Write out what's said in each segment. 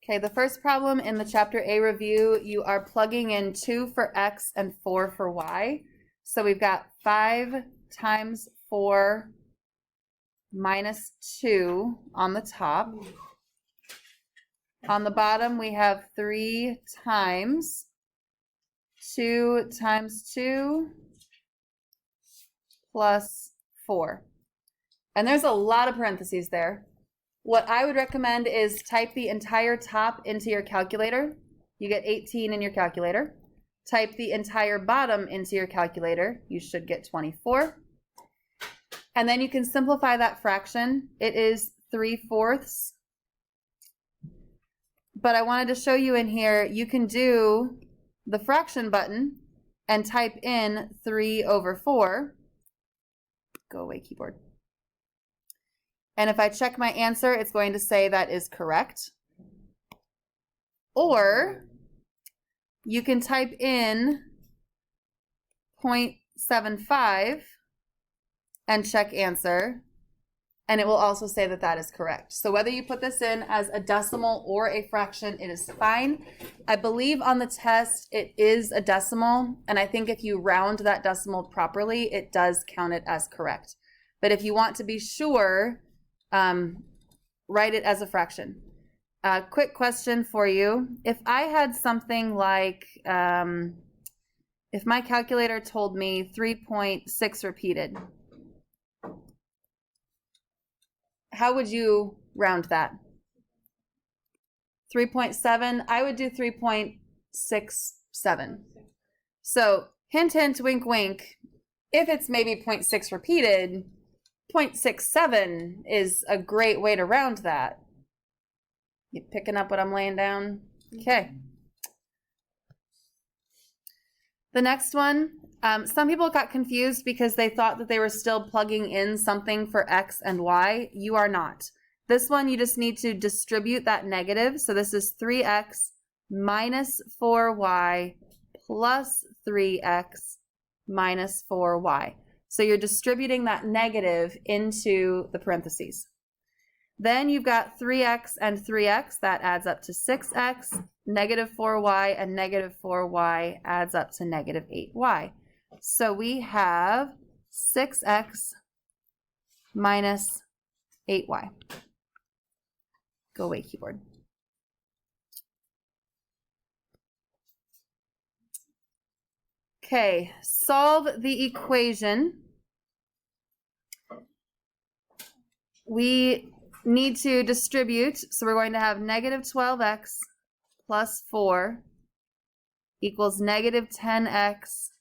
Okay, the first problem in the Chapter A review, you are plugging in 2 for x and 4 for y. So we've got 5 times 4 minus 2 on the top. On the bottom, we have 3 times 2 times 2 plus 4. And there's a lot of parentheses there. What I would recommend is type the entire top into your calculator. You get 18 in your calculator. Type the entire bottom into your calculator. You should get 24. And then you can simplify that fraction. It is 3/4. But I wanted to show you in here, you can do the fraction button and type in 3/4. Go away, keyboard. And if I check my answer, it's going to say that is correct. Or you can type in 0.75 and check answer, and it will also say that that is correct. So whether you put this in as a decimal or a fraction, it is fine. I believe on the test it is a decimal, and I think if you round that decimal properly, it does count it as correct. But if you want to be sure, write it as a fraction. Quick question for you. If I had something like, if my calculator told me 3.6 repeated, how would you round that? 3.7, I would do 3.67. So hint, hint, wink, wink. If it's maybe 0.6 repeated, 0.67 is a great way to round that. You picking up what I'm laying down? Okay. The next one, some people got confused because they thought that they were still plugging in something for x and y. You are not. This one, you just need to distribute that negative. So this is 3x minus 4y plus 3x minus 4y. So you're distributing that negative into the parentheses. Then you've got 3x and 3x, that adds up to 6x, negative 4y, and negative 4y adds up to negative 8y. So we have 6x minus 8y. Go away, keyboard. Okay, solve the equation. We need to distribute, so we're going to have negative 12x plus 4 equals negative 10x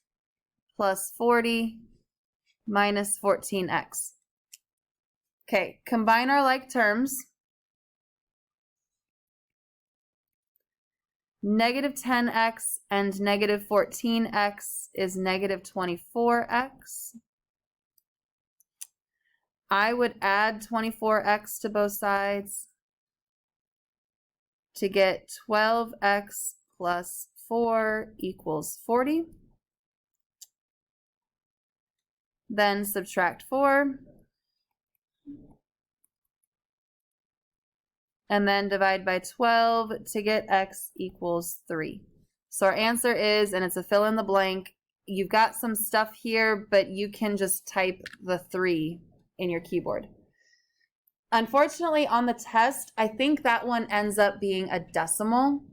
plus 40 minus 14x. Okay, combine our like terms. Negative 10x and negative 14x is negative 24x. I would add 24x to both sides to get 12x plus 4 equals 40. Then subtract 4. And then divide by 12 to get x equals 3. So our answer is, and it's a fill in the blank, you've got some stuff here, but you can just type the 3 in your keyboard. Unfortunately, on the test, I think that one ends up being a decimal.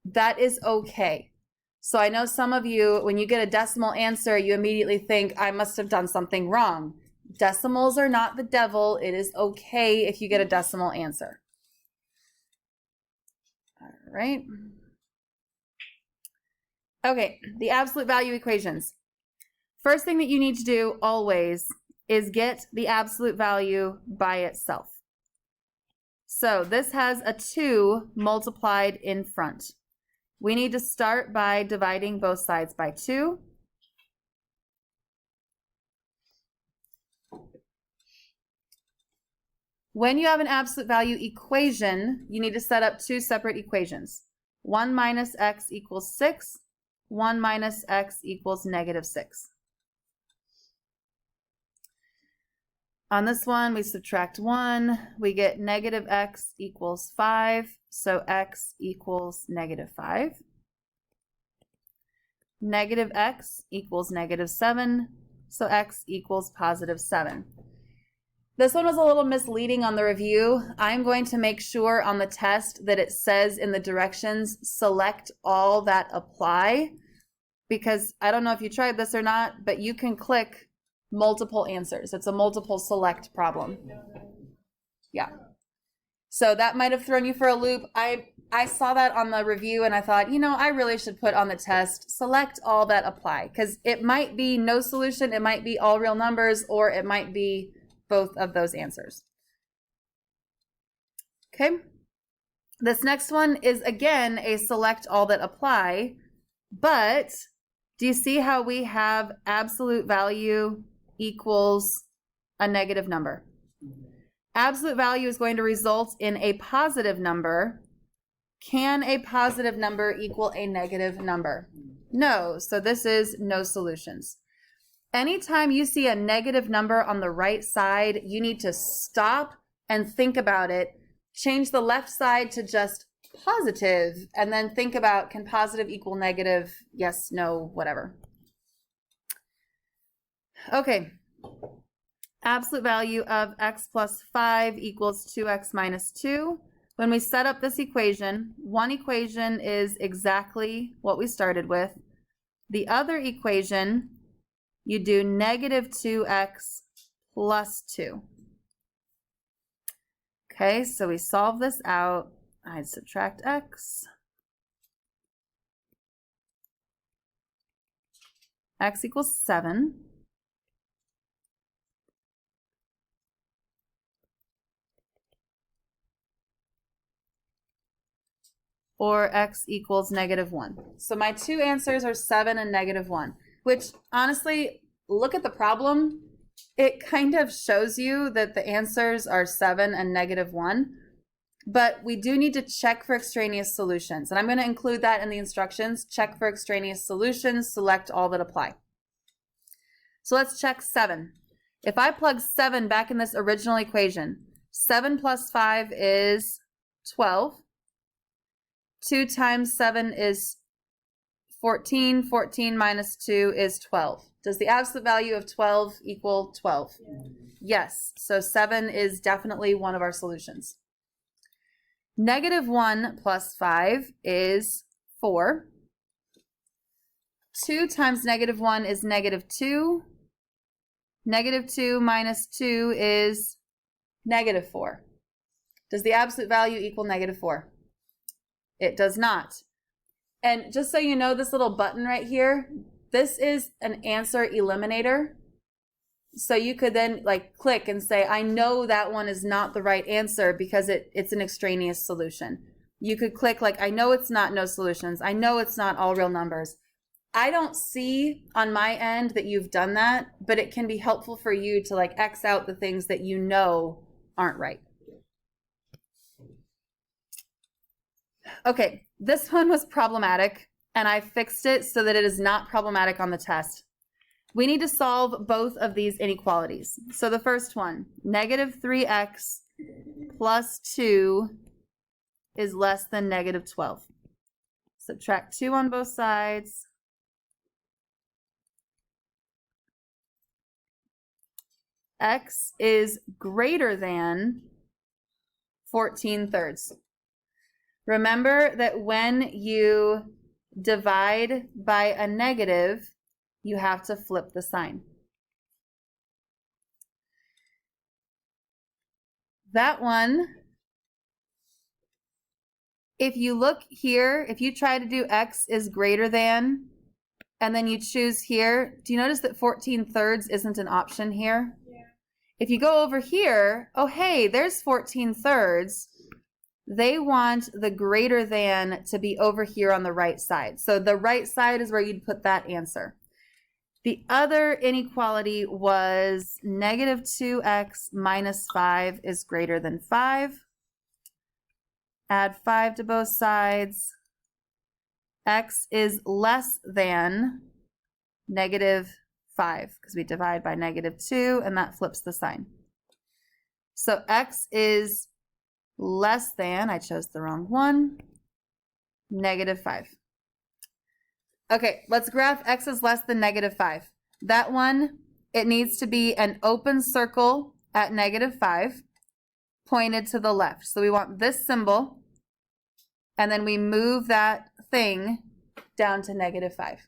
That is okay. So I know some of you, when you get a decimal answer, you immediately think, I must have done something wrong. Decimals are not the devil. It is okay if you get a decimal answer. All right. Okay, the absolute value equations. First thing that you need to do always is get the absolute value by itself. So this has a 2 multiplied in front. We need to start by dividing both sides by 2. When you have an absolute value equation, you need to set up 2 separate equations. 1 minus x equals 6. 1 minus x equals negative 6. On this one, we subtract 1. We get negative x equals 5. So x equals negative 5. Negative x equals negative 7. So x equals positive 7. This one was a little misleading on the review. I'm going to make sure on the test that it says in the directions, select all that apply, because I don't know if you tried this or not, but you can click multiple answers. It's a multiple select problem. Yeah. So that might have thrown you for a loop. I saw that on the review and I thought, you know, I really should put on the test, select all that apply, because it might be no solution, it might be all real numbers, or it might be both of those answers. Okay. This next one is again a select all that apply, but do you see how we have absolute value equals a negative number? Absolute value is going to result in a positive number. Can a positive number equal a negative number? No, so this is no solutions. Anytime you see a negative number on the right side, you need to stop and think about it. Change the left side to just positive, and then think about, can positive equal negative? Yes, no, whatever. Okay. Absolute value of x plus 5 equals 2x minus 2. When we set up this equation, one equation is exactly what we started with. The other equation, you do negative 2x plus 2. Okay, so we solve this out. I'd subtract x. X equals 7. Or x equals negative 1. So my two answers are 7 and negative 1, which honestly, look at the problem. It kind of shows you that the answers are 7 and negative 1, but we do need to check for extraneous solutions. And I'm going to include that in the instructions. Check for extraneous solutions, select all that apply. So let's check 7. If I plug 7 back in this original equation, 7 plus 5 is 12. 2 times 7 is 14. 14 minus 2 is 12. Does the absolute value of 12 equal 12? Yes. So 7 is definitely one of our solutions. Negative 1 plus 5 is 4. 2 times negative 1 is negative 2. Negative 2 minus 2 is negative 4. Does the absolute value equal negative 4? It does not. And just so you know, this little button right here, this is an answer eliminator. So you could then like click and say, I know that one is not the right answer because it's an extraneous solution. You could click like, I know it's not no solutions. I know it's not all real numbers. I don't see on my end that you've done that, but it can be helpful for you to like X out the things that you know aren't right. Okay, this one was problematic, and I fixed it so that it is not problematic on the test. We need to solve both of these inequalities. So the first one, negative 3x plus 2 is less than negative 12. Subtract 2 on both sides. X is greater than 14/3. Remember that when you divide by a negative, you have to flip the sign. That one, if you look here, if you try to do x is greater than, and then you choose here, do you notice that 14/3 isn't an option here? Yeah. If you go over here, oh hey, there's 14/3. They want the greater than to be over here on the right side. So the right side is where you'd put that answer. The other inequality was negative 2x minus 5 is greater than 5. Add 5 to both sides. X is less than negative 5 because we divide by negative 2 and that flips the sign. So x is less than, I chose the wrong one, -5. Okay, let's graph x is less than -5. That one, it needs to be an open circle at -5 pointed to the left. So we want this symbol, and then we move that thing down to -5.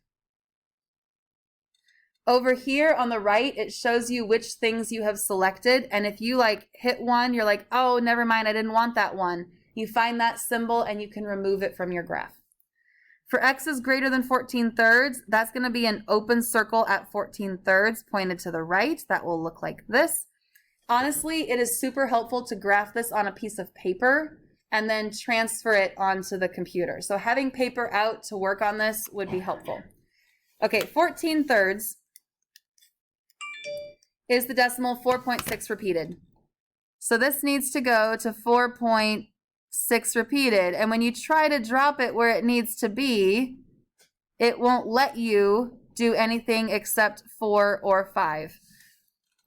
Over here on the right, it shows you which things you have selected. And if you like hit one, you're like, oh, never mind, I didn't want that one. You find that symbol and you can remove it from your graph. For x is greater than 14/3, that's going to be an open circle at 14/3 pointed to the right. That will look like this. Honestly, it is super helpful to graph this on a piece of paper and then transfer it onto the computer. So having paper out to work on this would be helpful. Okay, 14/3 is the decimal 4.6 repeated. So this needs to go to 4.6 repeated. And when you try to drop it where it needs to be, it won't let you do anything except 4 or 5.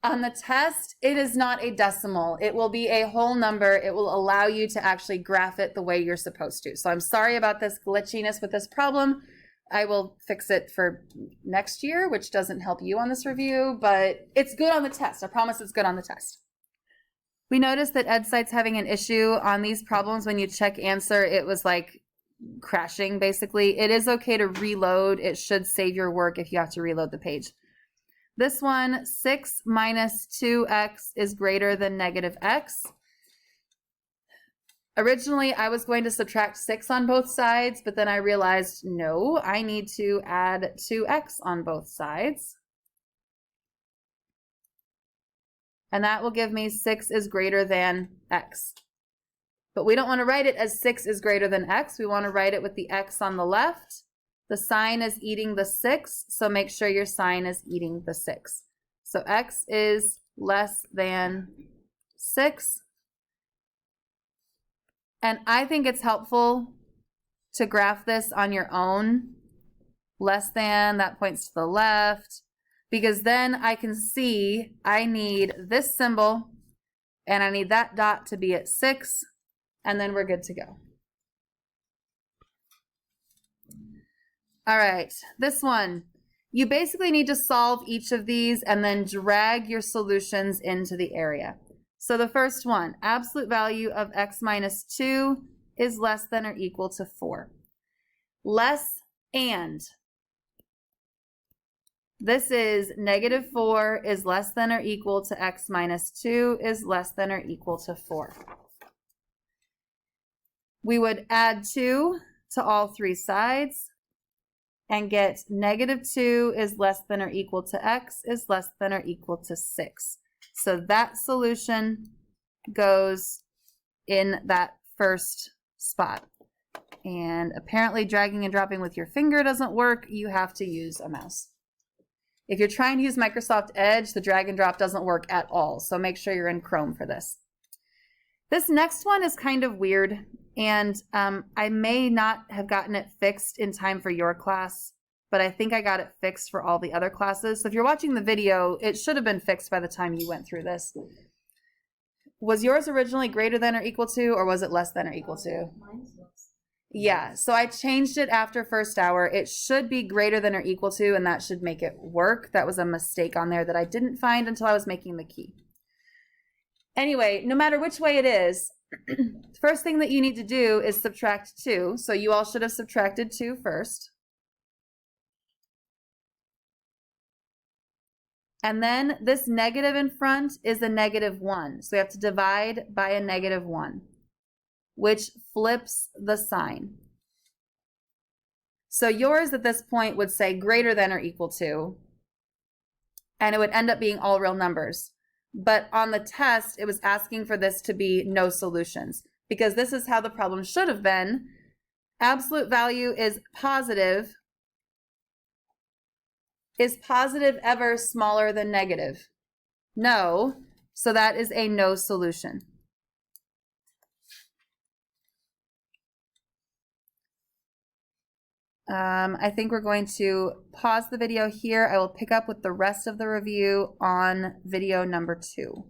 On the test, it is not a decimal. It will be a whole number. It will allow you to actually graph it the way you're supposed to. So I'm sorry about this glitchiness with this problem. I will fix it for next year, which doesn't help you on this review, but it's good on the test. I promise it's good on the test. We noticed that EdSite's having an issue on these problems. When you check answer, it was like crashing, basically. It is okay to reload. It should save your work if you have to reload the page. This one, 6 minus 2x is greater than -x. Originally, I was going to subtract 6 on both sides, but then I realized, no, I need to add 2x on both sides. And that will give me 6 is greater than x. But we don't want to write it as 6 is greater than x. We want to write it with the x on the left. The sign is eating the 6, so make sure your sign is eating the 6. So x is less than 6. And I think it's helpful to graph this on your own. Less than, that points to the left, because then I can see I need this symbol and I need that dot to be at 6, and then we're good to go. All right, this one. You basically need to solve each of these and then drag your solutions into the area. So the first one, absolute value of x minus 2 is less than or equal to 4. Less and. This is -4 is less than or equal to x minus 2 is less than or equal to 4. We would add 2 to all 3 sides and get -2 is less than or equal to x is less than or equal to 6. So that solution goes in that first spot. And apparently dragging and dropping with your finger doesn't work. You have to use a mouse. If you're trying to use Microsoft Edge, the drag and drop doesn't work at all. So make sure you're in Chrome for this. This next one is kind of weird, and I may not have gotten it fixed in time for your class, but I think I got it fixed for all the other classes. So if you're watching the video, it should have been fixed by the time you went through this. Was yours originally greater than or equal to, or was it less than or equal to? Yeah, so I changed it after first hour. It should be greater than or equal to, and that should make it work. That was a mistake on there that I didn't find until I was making the key. Anyway, no matter which way it is, the first thing that you need to do is subtract 2. So you all should have subtracted 2 first. And then this negative in front is a -1. So we have to divide by a -1, which flips the sign. So yours at this point would say greater than or equal to, and it would end up being all real numbers. But on the test, it was asking for this to be no solutions, because this is how the problem should have been. Absolute value is positive. Is positive ever smaller than negative? No. So that is a no solution. I think we're going to pause the video here. I will pick up with the rest of the review on video number 2.